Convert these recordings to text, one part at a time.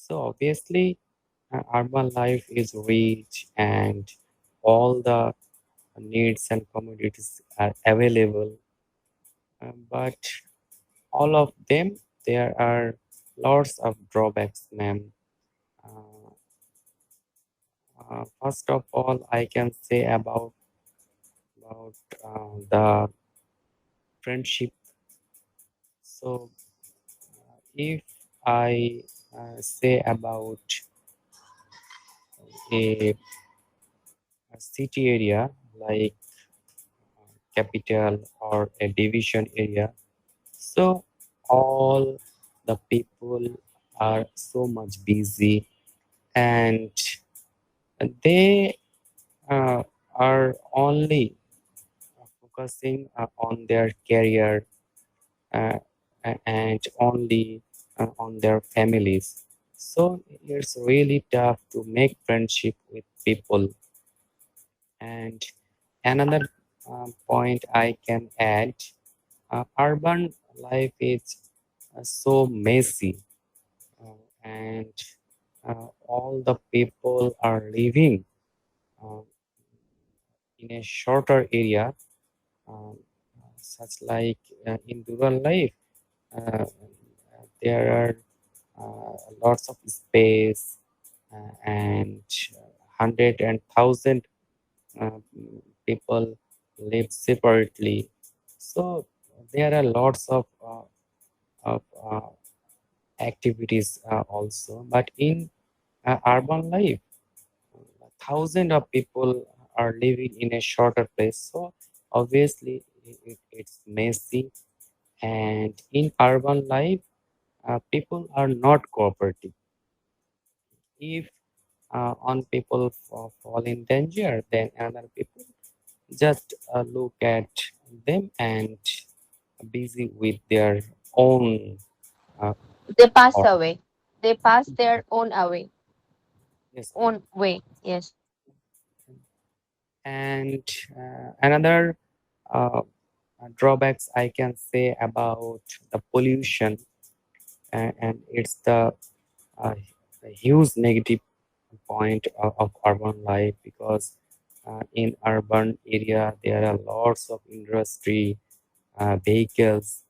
So obviously, urban life is rich and all the needs and commodities are available. But all of them, there are lots of drawbacks, ma'am. Uh, First of all, I can say about the friendship. So, if I say about a, a city area like capital or a division area, so all the people are so much busy and they are only focusing on their career uh, and only on their families. So it's really tough to make friendship with people. And another point I can add, urban life is so messy and all the people are living uh, in a shorter area, um, such like in rural life. There are lots of space and hundred and thousand uh, people live separately. So there are lots of activities also. But in urban life, thousands of people are living in a shorter place. So obviously it's messy. And in urban life, people are not cooperative. If on people fall in danger, then another people just look at them and busy with their own uh, They pass thought. away. They pass their own away, Yes, ma'am. own way. Yes. And another uh, drawbacks I can say about the pollution, and it's the uh, huge negative point of urban life because in urban area there are lots of industry, vehicles,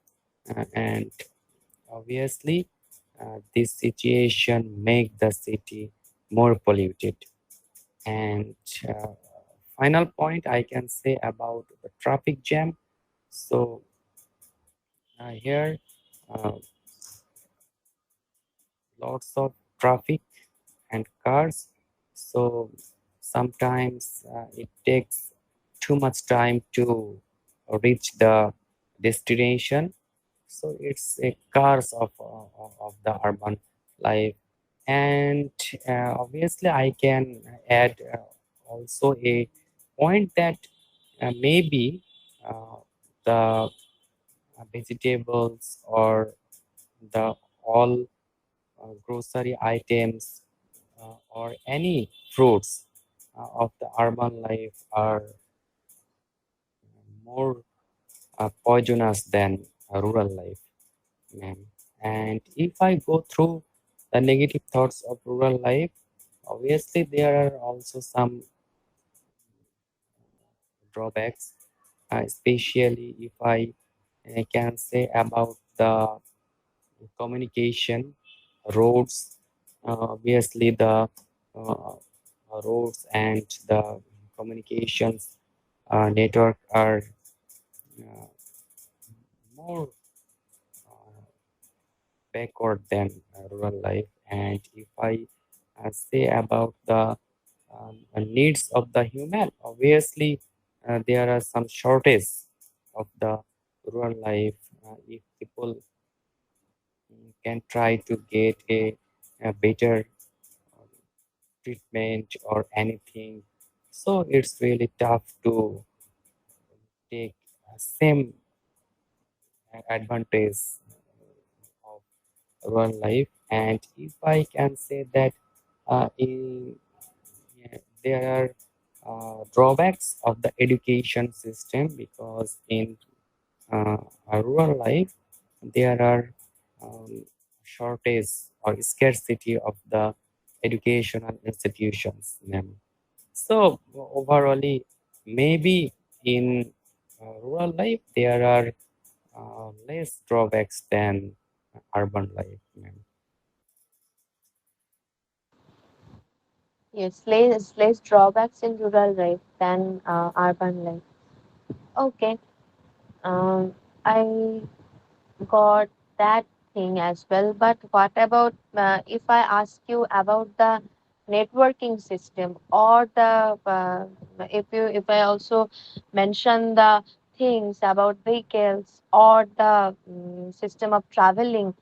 and obviously this situation make the city more polluted. And uh, final point I can say about the traffic jam. So here uh, lots of traffic and cars. So sometimes it takes too much time to reach the destination. So it's a cars of the urban life. And obviously, I can add also a point that maybe uh, the vegetables or the all grocery items or any fruits of the urban life are more poisonous than a rural life, ma'am. And if I go through the negative thoughts of rural life, obviously there are also some drawbacks, especially if I can say about the communication, roads, obviously the uh, roads and the communications network are uh, more uh, backward than rural life. And if I say about the needs of the human, obviously there are some shortage of the rural life. If people can try to get a better treatment or anything. So it's really tough to take same advantage of rural life. And if I can say that yeah, there are drawbacks of the education system because in a rural life there are um, shortage or scarcity of the educational institutions, ma'am. So overall, maybe in rural life there are less drawbacks than urban life, ma'am. Yes, less drawbacks in rural life than urban life. Okay. Um, I got that thing as well. But what about if I ask you about the networking system or the if I also mention the things about vehicles or the system of traveling,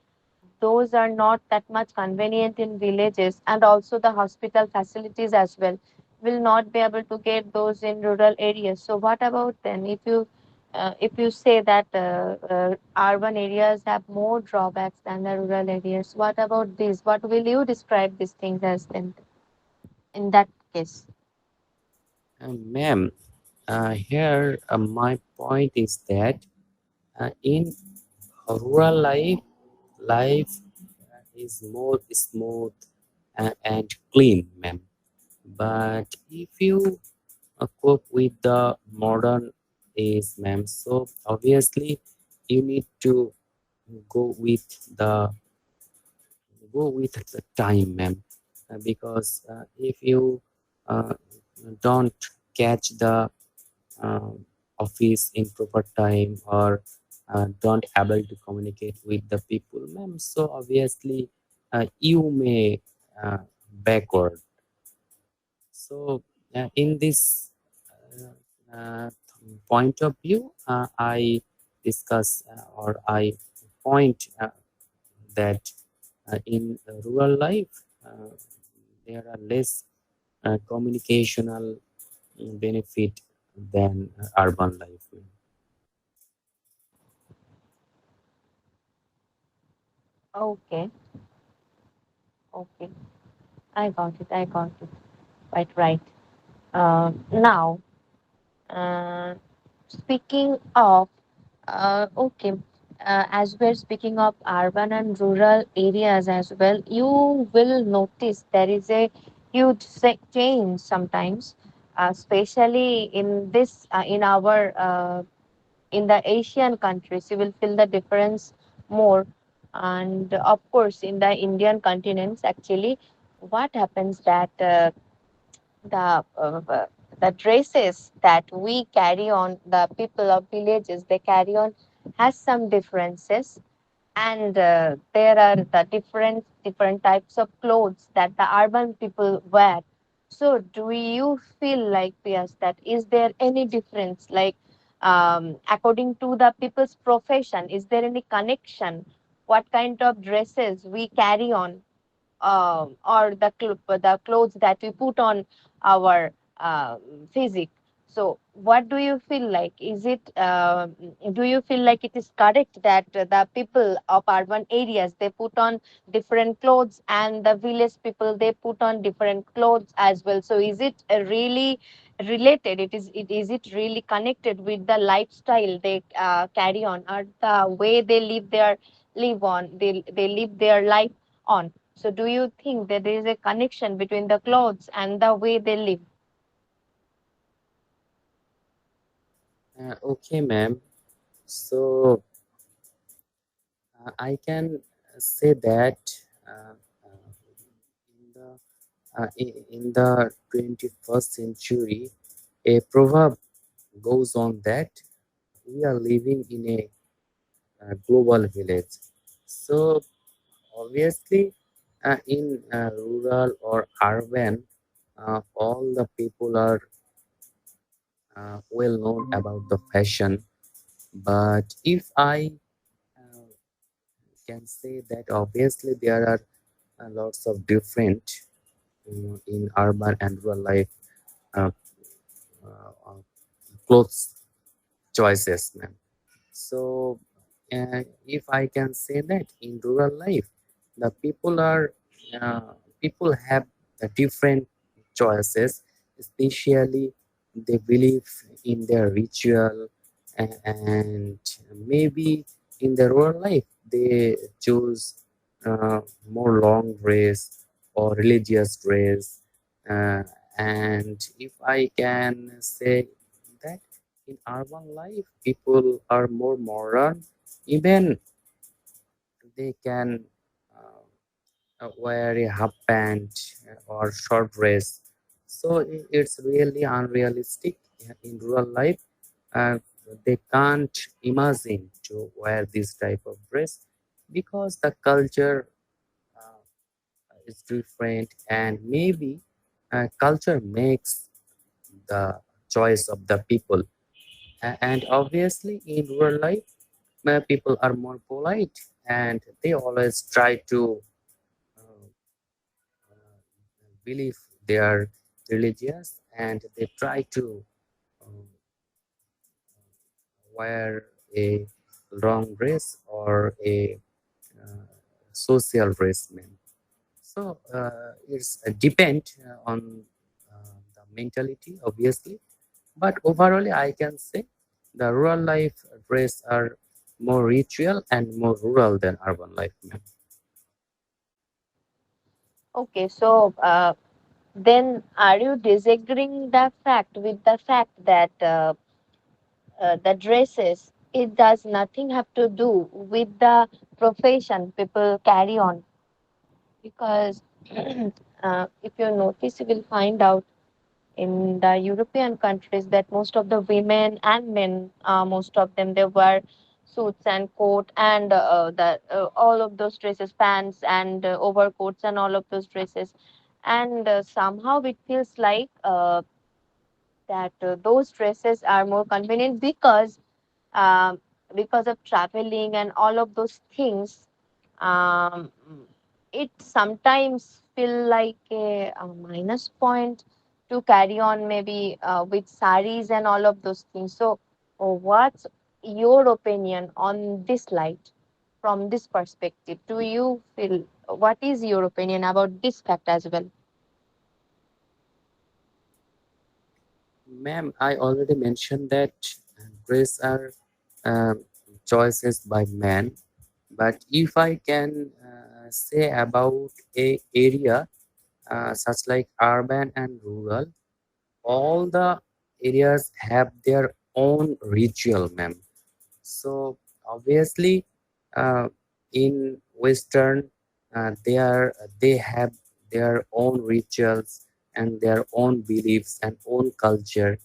those are not that much convenient in villages, and also the hospital facilities as well will not be able to get those in rural areas. So what about then if you say that urban areas have more drawbacks than the rural areas, what about this? What will you describe these things as then in that case? Ma'am, here my point is that in rural life, life is more smooth and clean, ma'am. But if you cope with the modern age, ma'am, so obviously you need to go with the go with the time, ma'am, because if you uh, don't catch the uh, office in proper time or don't able to communicate with the people, ma'am, so obviously you may uh, backward. So in this point of view, I discuss or I point that in rural life uh, there are less communicational benefit than urban life. Okay, okay, I got it. I got it. Quite right. Now, uh, speaking of okay. As we're speaking of urban and rural areas as well, you will notice there is a huge change sometimes, especially in this in our in the Asian countries. You will feel the difference more, and of course in the Indian continents. Actually, what happens that the the dresses that we carry on, the people of villages they carry on has some differences, and there are the different types of clothes that the urban people wear. So do you feel like, Piers, that is there any difference, like according to the people's profession, is there any connection what kind of dresses we carry on, or the clothes that we put on our physique? So, what do you feel like? Is it do you feel like it is correct that the people of urban areas they put on different clothes, and the village people they put on different clothes as well? So, is it really related? Is it really connected with the lifestyle they carry on, or the way they live on? They live their life on. So, do you think that there is a connection between the clothes and the way they live? Okay, ma'am. So I can say that uh, in the 21st century, a proverb goes on that we are living in a global village. So obviously, in rural or urban, all the people are well known about the fashion. But if I uh, can say that obviously there are lots of different in urban and rural life uh, uh, clothes choices, ma'am. So, if I can say that in rural life, the people have different choices, especially they believe in their ritual, and maybe in the rural life they choose more long dress or religious dress. Uh, and if I can say that in urban life, people are more modern, even they can wear a half pant or short dress. So it's really unrealistic in rural life. Uh, they can't imagine to wear this type of dress because the culture uh, is different, and maybe culture makes the choice of the people. And obviously in rural life, people are more polite, and they always try to uh, uh, believe they are religious, and they try to um, wear a long dress or a uh, social dress. So it's depend on the mentality, obviously. But overall, I can say the rural life dress are more ritual and more rural than urban life. Okay, so then are you disagreeing the fact with the fact that the dresses, it does nothing have to do with the profession people carry on? Because if you notice, you will find out in the European countries that most of the women and men, most of them, they wear suits and coat and all of those dresses, pants and overcoats and all of those dresses. And somehow it feels like that those dresses are more convenient um, because of traveling and all of those things. um, it sometimes feel like a minus point to carry on maybe with saris and all of those things. So what's your opinion on this light, from this perspective? Do you feel, what is your opinion about this fact as well? Ma'am, I already mentioned that dress are um, choices by man. But if I can say about a area such like urban and rural, all the areas have their own ritual, ma'am. So obviously, uh, in Western, they have their own rituals and their own beliefs and own culture.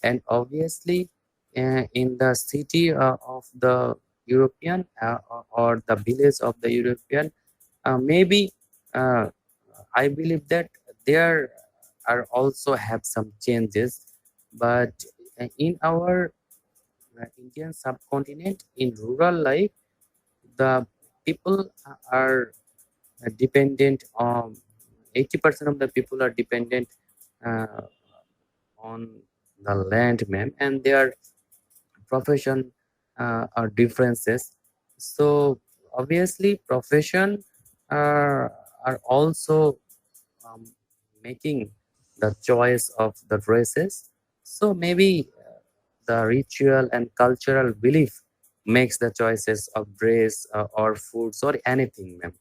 And obviously, in the city of the European or the village of the European, maybe uh, I believe that there are also have some changes, but in our Indian subcontinent, in rural life, the people are dependent on 80% of the people are dependent uh, on the land, ma'am, and their profession are differences. So obviously, profession are also um, making the choice of the dresses. So maybe the ritual and cultural belief makes the choices of dress or foods or anything, ma'am.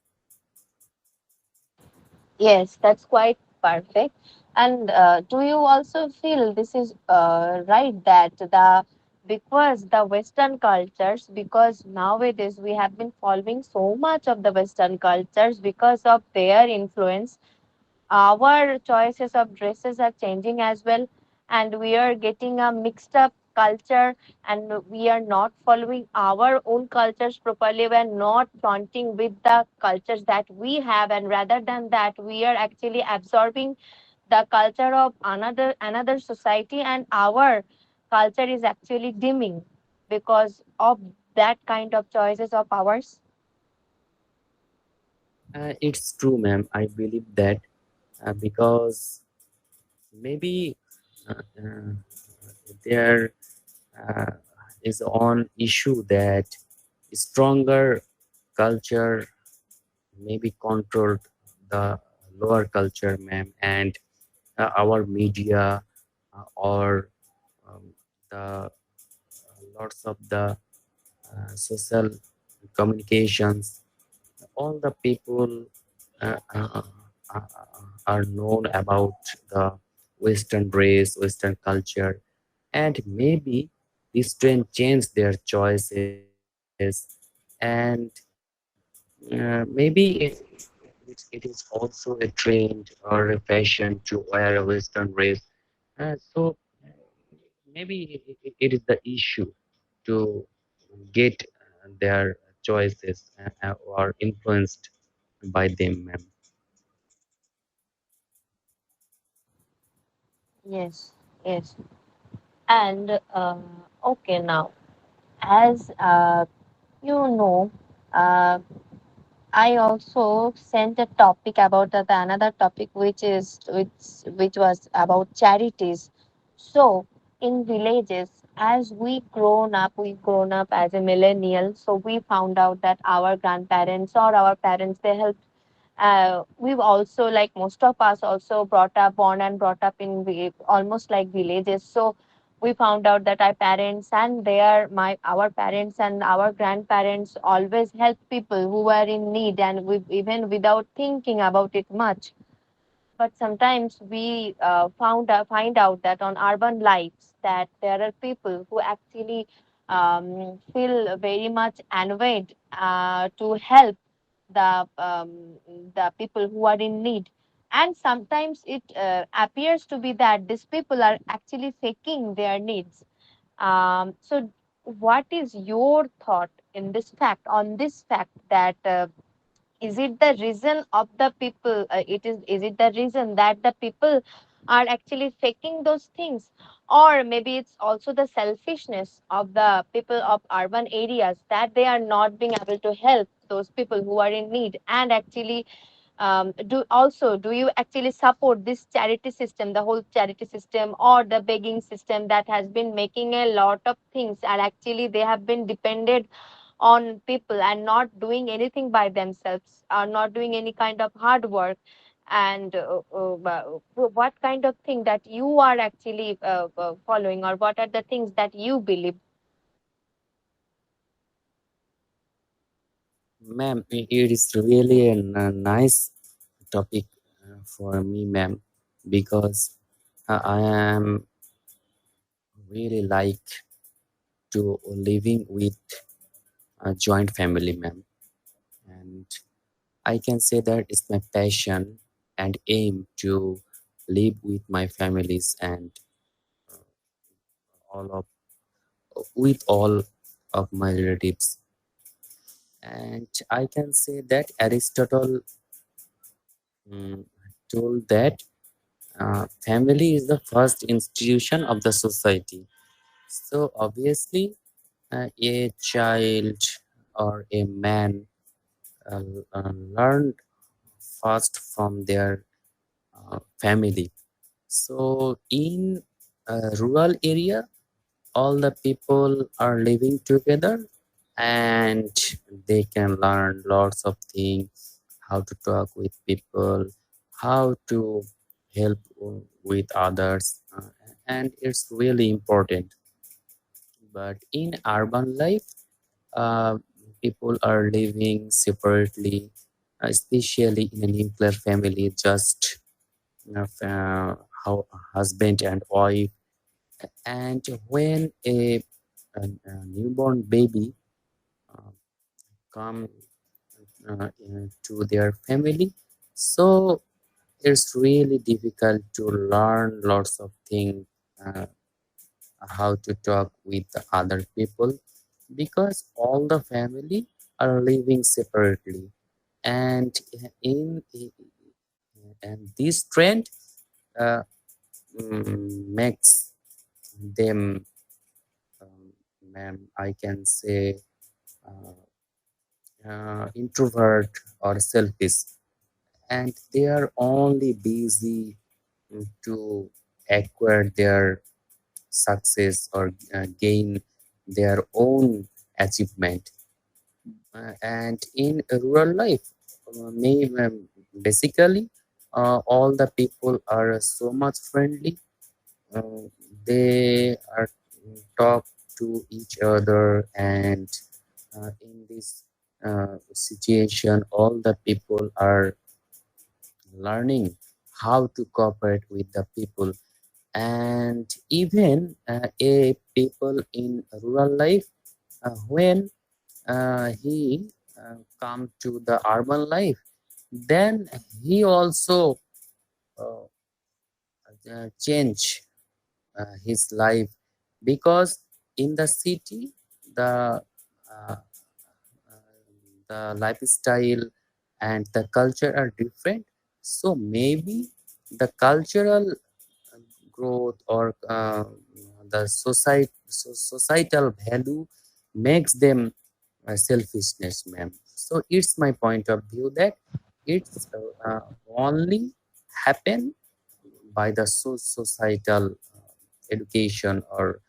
Yes, that's quite perfect. And do you also feel this is right that the, because the Western cultures, because nowadays we have been following so much of the Western cultures, because of their influence, our choices of dresses are changing as well, and we are getting a mixed up culture, and we are not following our own cultures properly. We are not fronting with the cultures that we have, and rather than that, we are actually absorbing the culture of another society, and our culture is actually dimming because of that kind of choices of ours. It's true, ma'am. I believe that because maybe uh, there uh, is on issue that stronger culture maybe controlled the lower culture, ma'am, and our media or um, the lots of the social communications all the people uh, uh, uh, are known about the Western race, Western culture, and maybe this trend changed their choices, and maybe it is also a trend or a fashion to wear a Western dress. So maybe it is the issue to get their choices or influenced by them, ma'am. Yes, yes. And okay, now, as you know, uh, I also sent a topic about the another topic which was about charities. So in villages, as we grown up as a millennial, so we found out that our grandparents or our parents, they help. We've also, like most of us, also born and brought up in almost like villages. So we found out that our parents and our parents and our grandparents always help people who were in need, and even without thinking about it much. But sometimes we find out that on urban lives that there are people who actually feel very much annoyed to help the people who are in need. And sometimes it appears to be that these people are actually faking their needs. So what is your thought in this fact on this fact that is it the reason of the people is it the reason that the people are actually faking those things, or maybe it's also the selfishness of the people of urban areas that they are not being able to help those people who are in need? And actually, do you actually support this charity system, the whole charity system, or the begging system that has been making a lot of things, and actually they have been depended on people and not doing anything by themselves, are not doing any kind of hard work? And what kind of thing that you are actually following, or what are the things that you believe? Ma'am, it is really a nice topic for me, ma'am, because I am really like to living with a joint family, ma'am, and I can say that it's my passion and aim to live with my families and all of with all of my relatives. And I can say that Aristotle mm, told that family is the first institution of the society. So obviously, a child or a man uh, learned first from their family. So in a rural area, all the people are living together and they can learn lots of things, how to talk with people, how to help with others, and it's really important. But in urban life, uh, people are living separately, especially in a nuclear family, just how husband and wife. And when a newborn baby uh, come to their family, so it's really difficult to learn lots of things, uh, how to talk with the other people, because all the family are living separately. And in and this trend uh, makes them, ma'am, I can say, uh, introvert or selfish, and they are only busy to acquire their success or gain their own achievement. And in rural life, basically, all the people are so much friendly. uh, they are talk to each other, and in this situation, all the people are learning how to cooperate with the people. And even a people in rural life, when he come to the urban life, then he also uh, change his life, because in the city the uh, the lifestyle and the culture are different. So maybe the cultural growth or the societal value makes them selfishness, ma'am. So it's my point of view that it's only happen by the societal education or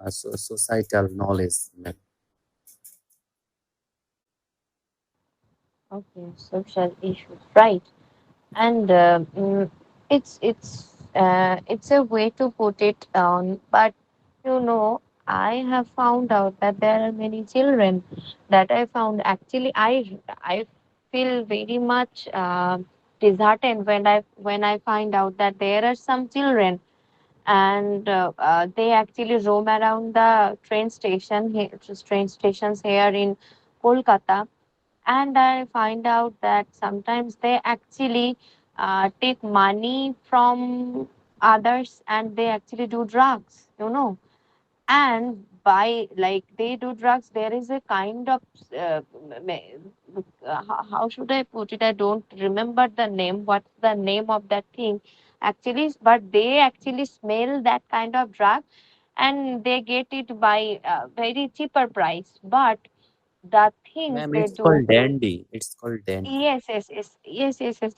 societal knowledge, ma'am. Okay, social issues, right? And it's a way to put it down, but you know, I have found out that there are many children that I found actually I feel very much disheartened when I find out that there are some children and they actually roam around the train stations here in Kolkata, and I find out that sometimes they actually take money from others and they actually do drugs, you know. And by like they do drugs, there is a kind of uh, how should I put it? I don't remember the name. What's the name of that thing? Actually, but they actually smell that kind of drug and they get it by very cheaper price. But the things Ma'am, they it's do. called dandy. It's called dandy. Yes,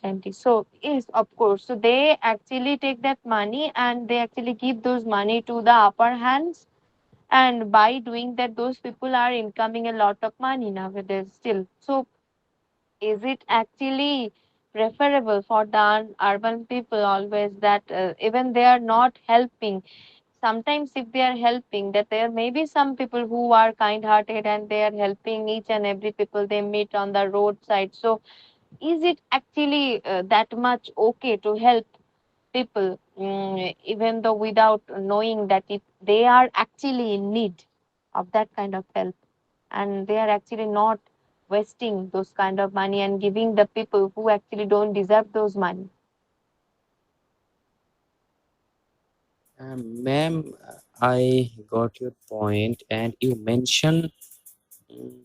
Aunty. So yes, of course. So they actually take that money and they actually give those money to the upper hands. And by doing that, those people are incoming a lot of money nowadays still. So is it actually preferable for the urban people always that even they are not helping? Sometimes if they are helping, that there may be some people who are kind hearted and they are helping each and every people they meet on the roadside. So is it actually that much okay to help people, even though without knowing that if they are actually in need of that kind of help and they are actually not wasting those kind of money and giving the people who actually don't deserve those money? Ma'am, I got your point, and you mentioned mm,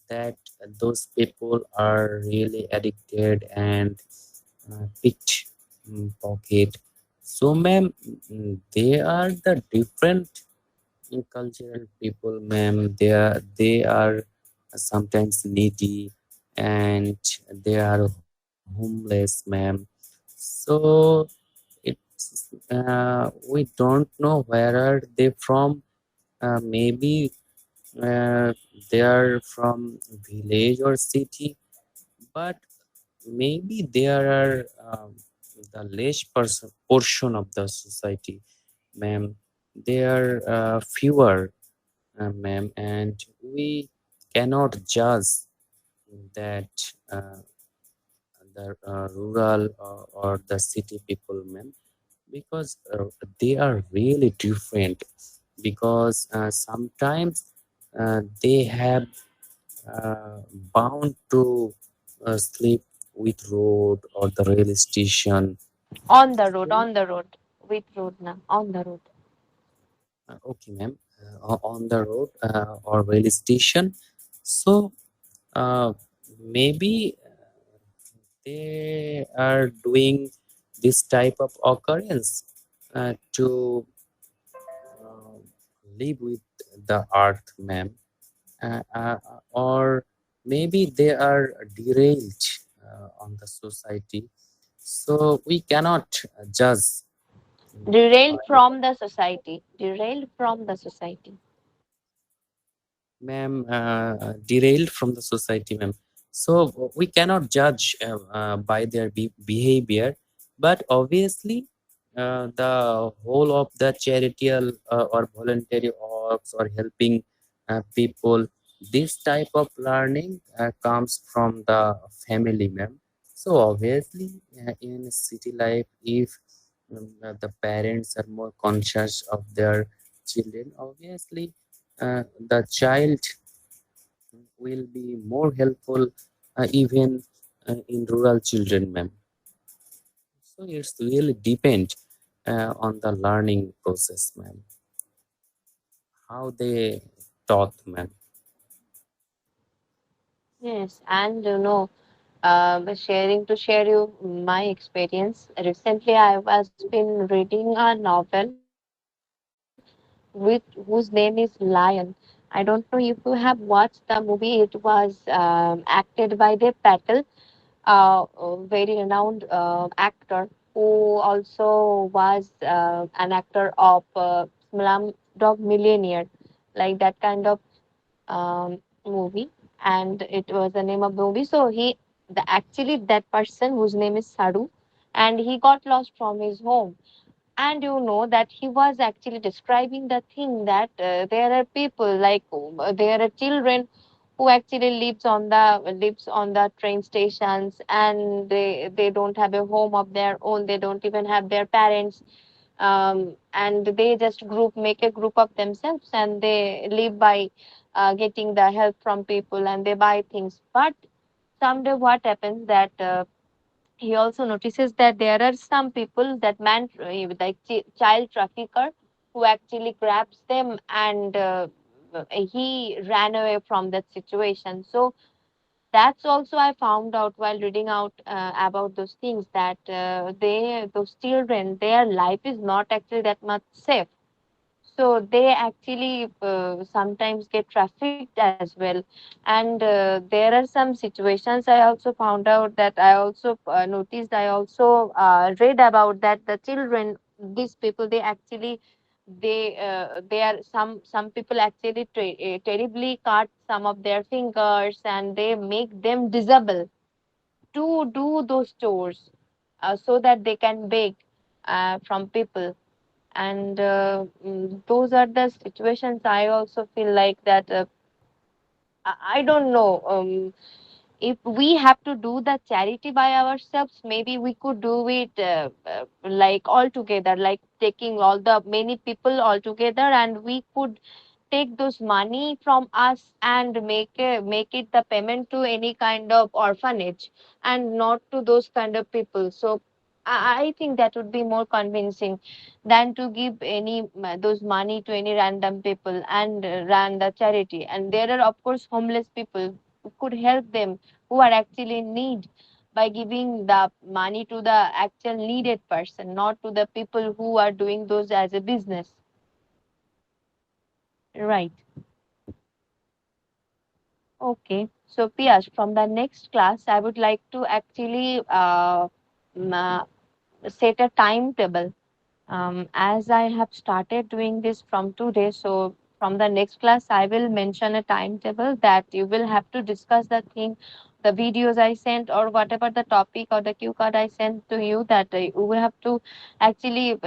that those people are really addicted and picked pocket. So, ma'am, they are the different cultural people, ma'am. They are sometimes needy, and they are homeless, ma'am. So we don't know where are they from. Maybe they are from village or city, but maybe there are the less portion of the society, ma'am. There are fewer, ma'am, and we cannot judge that the rural or the city people, ma'am, because they are really different, because sometimes they have uh, bound to sleep with road or the rail station. On the road, with road now, on the road. Okay, ma'am, on the road or rail station. So uh, maybe they are doing this type of occurrence to uh, live with the earth, ma'am, or maybe they are derailed on the society. So we cannot judge Derailed by, from the society, derailed from the society. ma'am, derailed from the society, ma'am. So we cannot judge by their behavior, but obviously the whole of the charitable or voluntary works or helping people, This type of learning comes from the family, ma'am. So obviously, in city life, if the parents are more conscious of their children, obviously, the child will be more helpful, even in rural children, ma'am. So it's really depend on the learning process, ma'am. How they taught, ma'am. Yes, and sharing to share you my experience. Recently, I was been reading a novel with whose name is Lion. I don't know if you have watched the movie. It was acted by Dev Patel, a very renowned actor who also was an actor of Slumdog Millionaire, like that kind of movie. And it was the name of the movie. So actually that person whose name is Sadhu, and he got lost from his home. And you know that he was actually describing the thing that there are people like there are children who actually lives on the train stations, and they don't have a home of their own, they don't even have their parents, and they just group make a group of themselves, and they live by getting the help from people, and they buy things. But someday what happens that he also notices that there are some people that like child trafficker who actually grabs them, and he ran away from that situation. So that's also I found out while reading out about those things, that those children, their life is not actually that much safe. So they actually sometimes get trafficked as well. And there are some situations I also found out, that I also noticed, I also read about, that the children, these people, they actually they are some people actually terribly cut some of their fingers, and they make them disable to do those chores, so that they can beg from people. And those are the situations I also feel like that I don't know, if we have to do the charity by ourselves, maybe we could do it like all together, like taking all the many people all together, and we could take those money from us and make it the payment to any kind of orphanage, and not to those kind of people. So I think that would be more convincing than to give those money to any random people and run the charity. And there are of course homeless people who could help them, who are actually in need, by giving the money to the actual needed person, not to the people who are doing those as a business. Right. Okay. So, Piyash, from the next class, I would like to actually m- uh, set a timetable. As I have started doing this from today, so from the next class, I will mention a timetable that you will have to discuss the thing, the videos I sent, or whatever the topic or the cue card I sent to you, that you will have to actually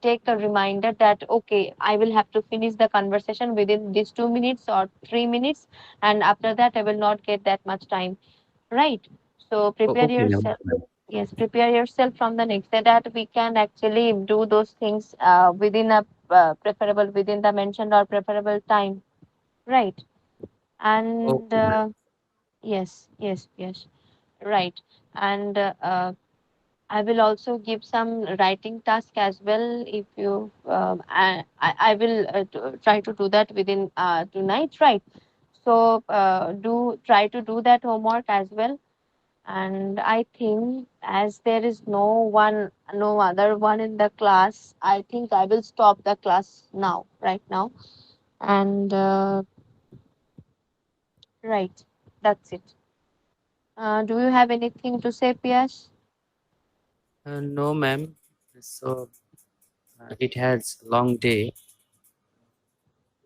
take a reminder that, okay, I will have to finish the conversation within these 2 minutes or 3 minutes, and after that, I will not get that much time. Right. So prepare Okay, ma'am. yourself. Yes, prepare yourself from the next day, that we can actually do those things within a preferable, within the mentioned or preferable time. Right. And Okay, ma'am. yes, yes, yes. Right. And I will also give some writing task as well. If you, I will try to do that within tonight. Right. So do try to do that homework as well. And I think as there is no other one in the class, I think I will stop the class now, right now. And right, that's it. Do you have anything to say, Piyash? No, ma'am. So it has long day.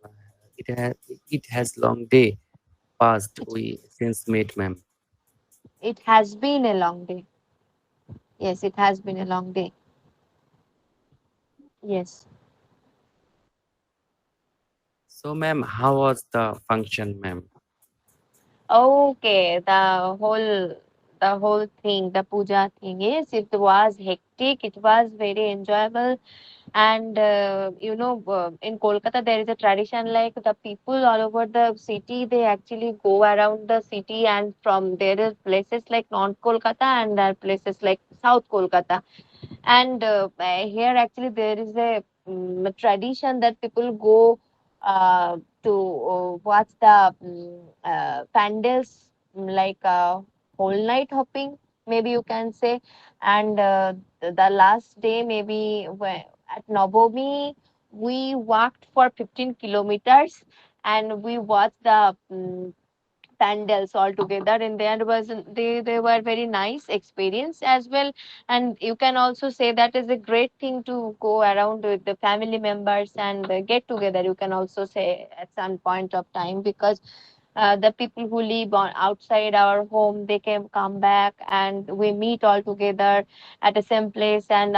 Uh, it has long day passed. it, We since met, ma'am. it has been a long day. Yes, it has been a long day. Yes. So, ma'am, how was the function, ma'am? Okay, the whole thing, the puja thing. Yes, it was hectic. It was very enjoyable. And in Kolkata, there is a tradition like the people all over the city, they actually go around the city, and from there is places like North Kolkata and there are places like South Kolkata. And here actually there is a tradition that people go to watch the pandals, like whole night hopping, maybe you can say. And the last day, maybe at Nobomi, we walked for 15 kilometers and we watched the pandals all together, and there was they were very nice experience as well. And you can also say that is a great thing to go around with the family members and get together, you can also say, at some point of time, because the people who live outside our home, they can come back and we meet all together at the same place. And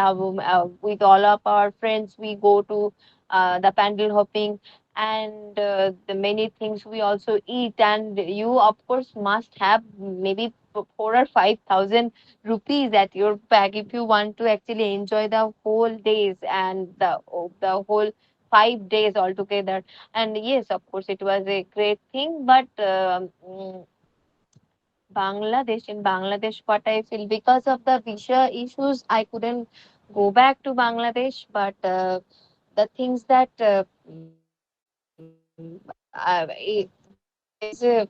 with all of our friends, we go to the pandal hopping, and the many things we also eat. And you of course must have maybe 4 or 5 thousand rupees at your bag if you want to actually enjoy the whole days and the whole 5 days altogether. And yes, of course, it was a great thing. But in Bangladesh, what I feel, because of the visa issues, I couldn't go back to Bangladesh. But the things that there is a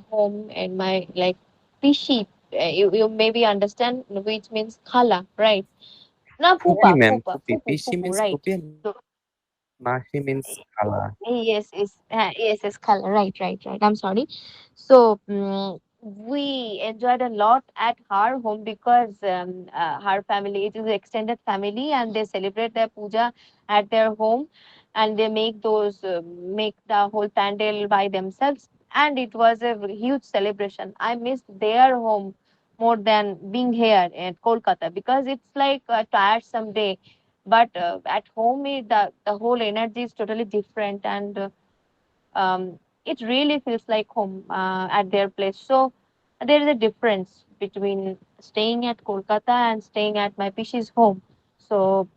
home in my like Pishi. You maybe understand, which means khala, right? No, Pupi, pupa, ma'am. pupa, Pupi. Pishi pupu, means right? pupi and So mashi means kala. yes, color. Right. I'm sorry. So we enjoyed a lot at her home because her family, it is an extended family, and they celebrate their puja at their home, and they make the whole pandal by themselves, and it was a huge celebration. I missed their home more than being here in Kolkata, because it's like a tiresome day. But at home, the whole energy is totally different, and it really feels like home at their place. So there is a difference between staying at Kolkata and staying at my Pishi's home. So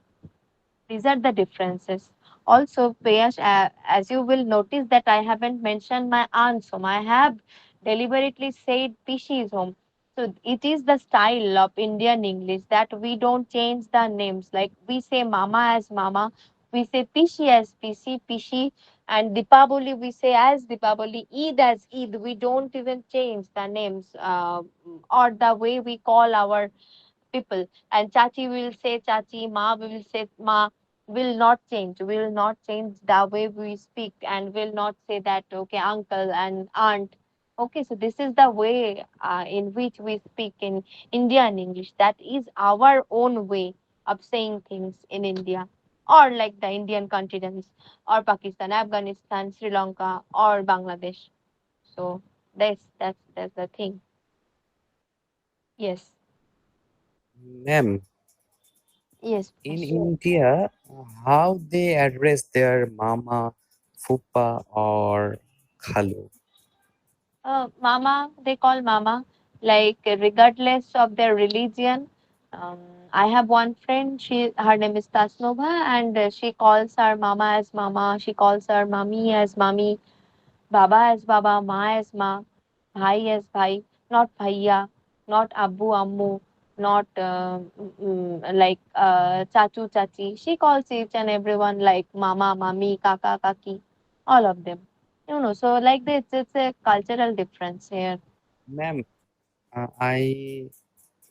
these are the differences. Also, Payash, as you will notice that I haven't mentioned my aunt's home. I have deliberately said Pishi's home. So it is the style of Indian English that we don't change the names. Like we say Mama as Mama, we say Pishi as Pishi, Pishi, and Dipavali we say as Dipavali, Eid as Eid. We don't even change the names or the way we call our people. And chachi will say chachi, ma will say ma, will not change the way we speak, and will not say that okay, uncle and aunt. Okay, so this is the way in which we speak in Indian English. That is our own way of saying things in India, or like the Indian continents, or Pakistan, Afghanistan, Sri Lanka, or Bangladesh. So that's the thing. Yes. Ma'am, Yes. in Yes. India, how they address their mama, fupa, or khalu? Mama, they call Mama, like regardless of their religion. Um, I have one friend. Her name is Tasnova, and she calls her Mama as Mama. She calls her Mami as Mami, Baba as Baba, Ma as Ma, Bhai as Bhai, not Bhaiya, not Abu Ammu, not like Chachu Chachi. She calls each and everyone like Mama, Mami, Kaka, Kaki, all of them. So like this, it's a cultural difference here. Ma'am, I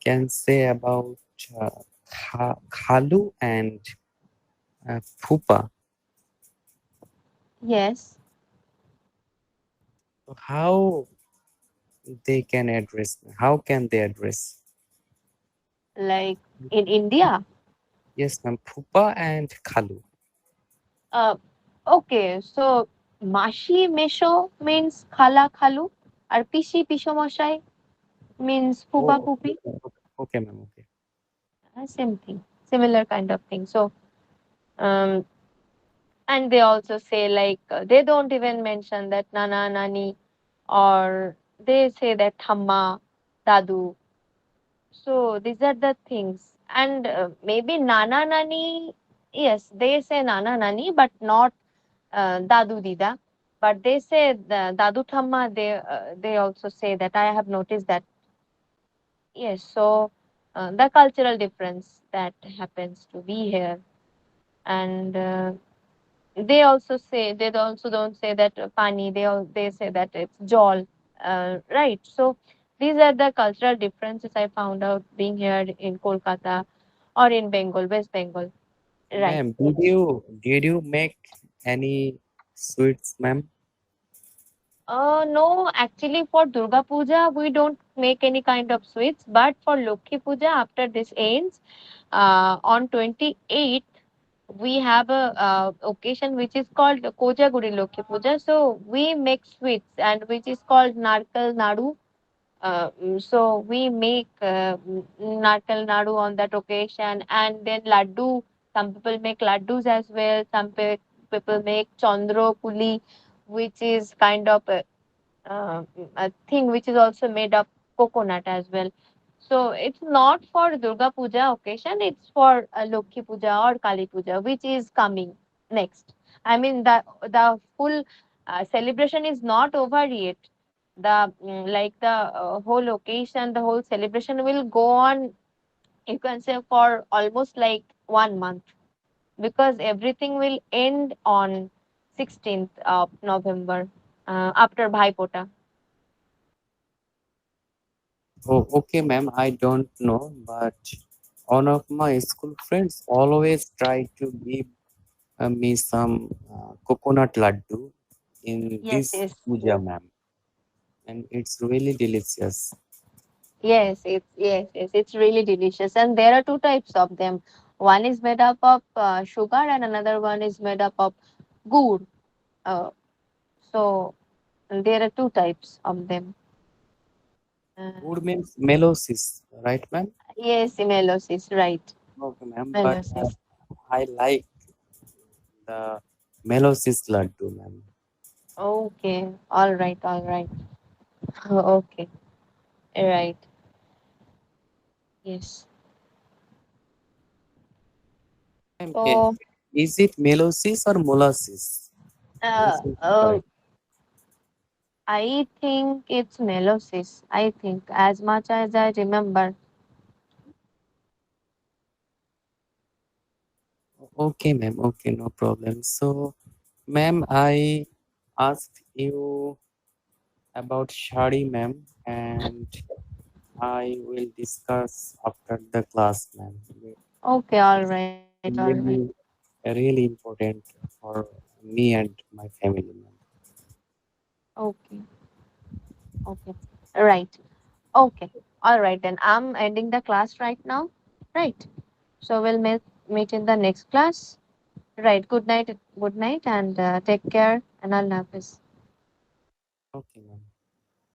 can say about uh, khalu and fupa. Yes, So how can they address? like in India. Yes, ma'am, fupa and khalu. Uh, okay, so Mashi Mesho means Khala Khalu, or Pishi Pisho Moshai means Pupa Oh, Pupi. okay, ma'am, okay. Same thing, similar kind of thing. So, um, And they also say like they don't even mention that nana nani, or they say that thamma, dadu. So these are the things. And maybe nana nani, yes, they say nana nani, but not dadu dida. But they say the dadu thamma. They also say that. I have noticed that. Yes. So the cultural difference that happens to be here, and they also say they also don't say that pani. They say that it's jol. Right. So these are the cultural differences I found out being here in Kolkata or in Bengal, West Bengal. Right. Ma'am, did you make any sweets, ma'am? No, actually for Durga Puja we don't make any kind of sweets, but for Lokhi Puja after this ends, on 28th we have a occasion which is called Kojaguri Lokhi Puja. So we make sweets and which is called Narkal Nadu. So we make narkal nadu on that occasion, and then laddu. Some people make laddus as well. People make chandro puli, which is kind of uh, a thing which is also made of coconut as well. So it's not for Durga Puja occasion, it's for Lokhi Puja or Kali Puja, which is coming next. I mean, the full celebration is not over yet. The whole occasion, the whole celebration will go on, you can say, for almost like 1 month, because everything will end on 16th of November after Bhai Pota. Oh, okay, ma'am. I don't know, but one of my school friends always try to give me some coconut laddu in Yes, this yes. puja, ma'am, and it's really delicious. It's really delicious, and there are two types of them. One is made up of sugar, and another one is made up of gur. Uh, so there are two types of them. Good Uh, means melosis, right, ma'am? yes, melosis, right? Okay, ma'am. But Melosis. I like the melosis laddu, ma'am. Okay, all right, all right. Okay, right. Yes. Ma'am, So, is it melosis or molasses? uh, Which is uh, correct? I think it's melosis. I think, as much as I remember. Okay, ma'am. Okay, no problem. So, ma'am, I asked you about shari, ma'am, and I will discuss after the class, ma'am. Okay, This all is right, all right. really, really important for me and my family, ma'am. Okay, okay, right. Okay, all right. Then I'm ending the class right now. Right. So we'll meet in the next class. Right. Good night. Good night, and take care. And Allah Hafiz. Okay, ma'am.